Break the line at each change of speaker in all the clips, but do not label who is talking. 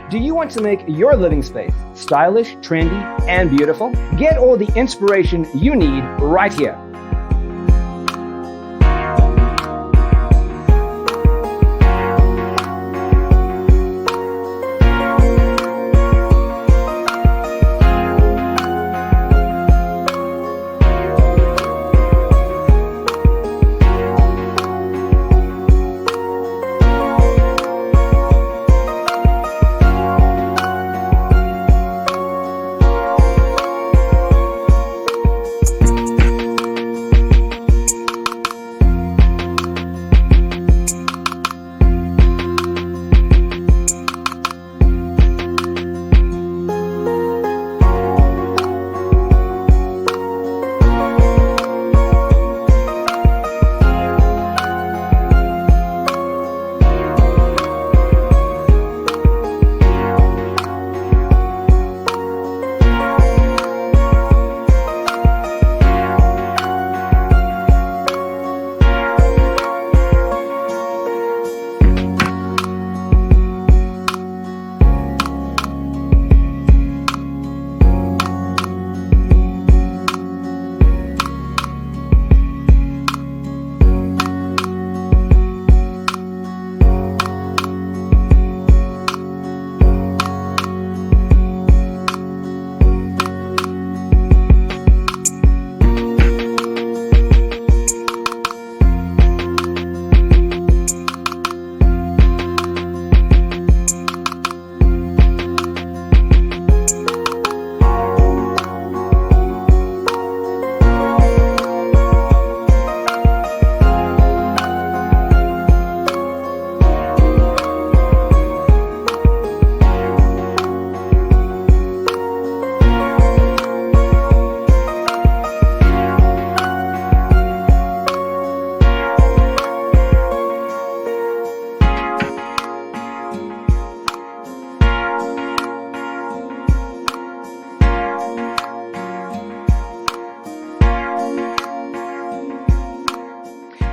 Do you want to make your living space stylish, trendy, and beautiful? Get all the inspiration you need right here.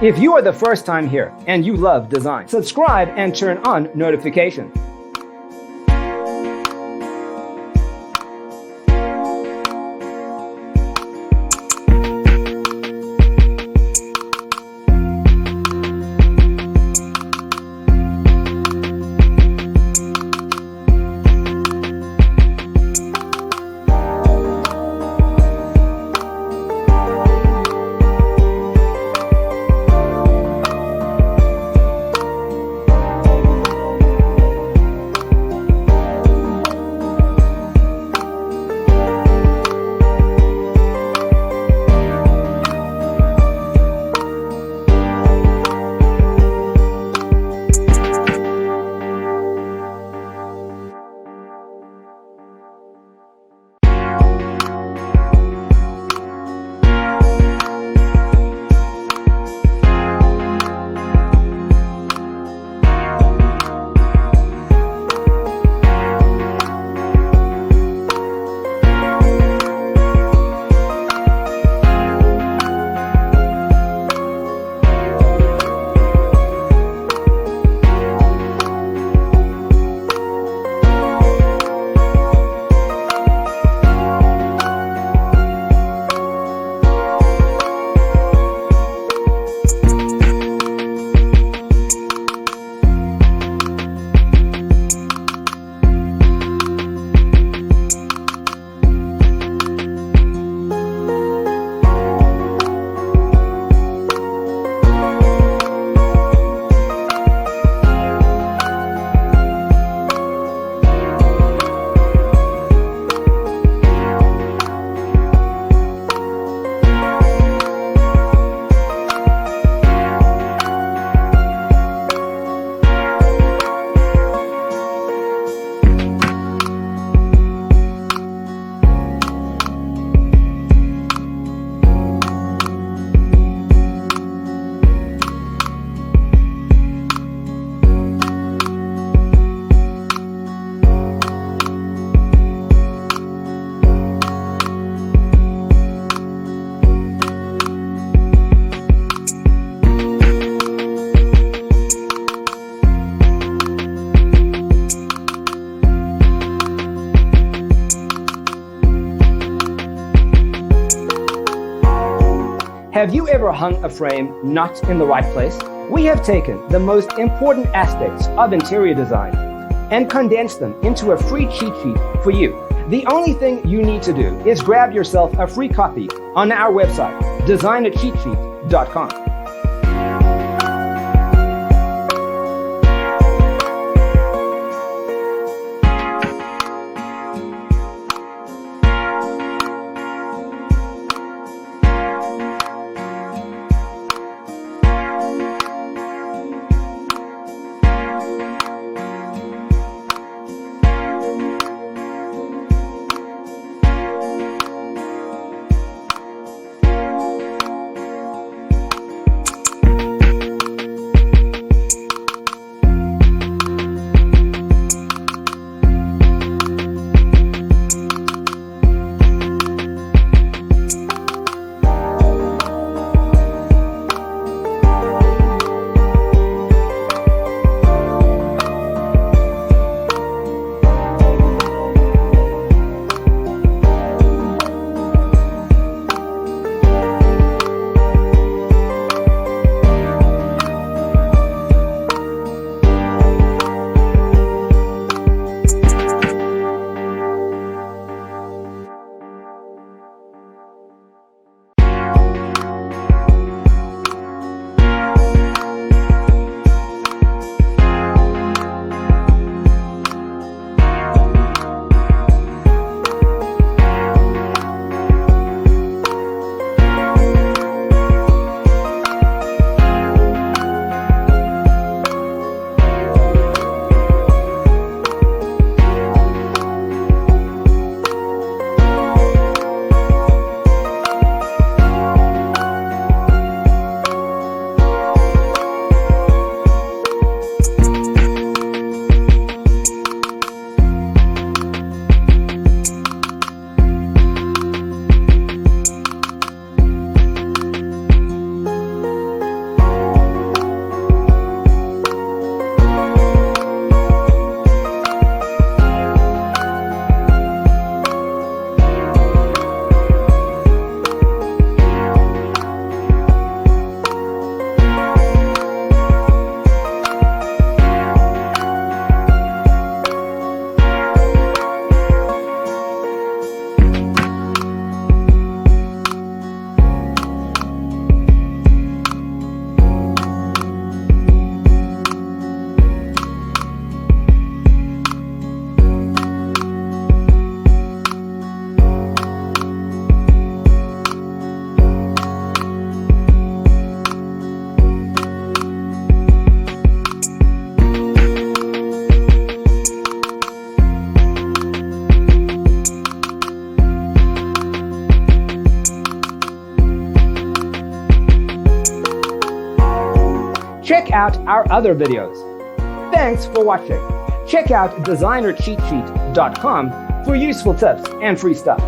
If you are the first time here and you love design, subscribe and turn on notifications. Have you ever hung a frame not in the right place? We have taken the most important aspects of interior design and condensed them into a free cheat sheet for you. The only thing you need to do is grab yourself a free copy on our website, designercheatsheet.com. Check out our other videos. Thanks for watching. Check out designercheatsheet.com for useful tips and free stuff.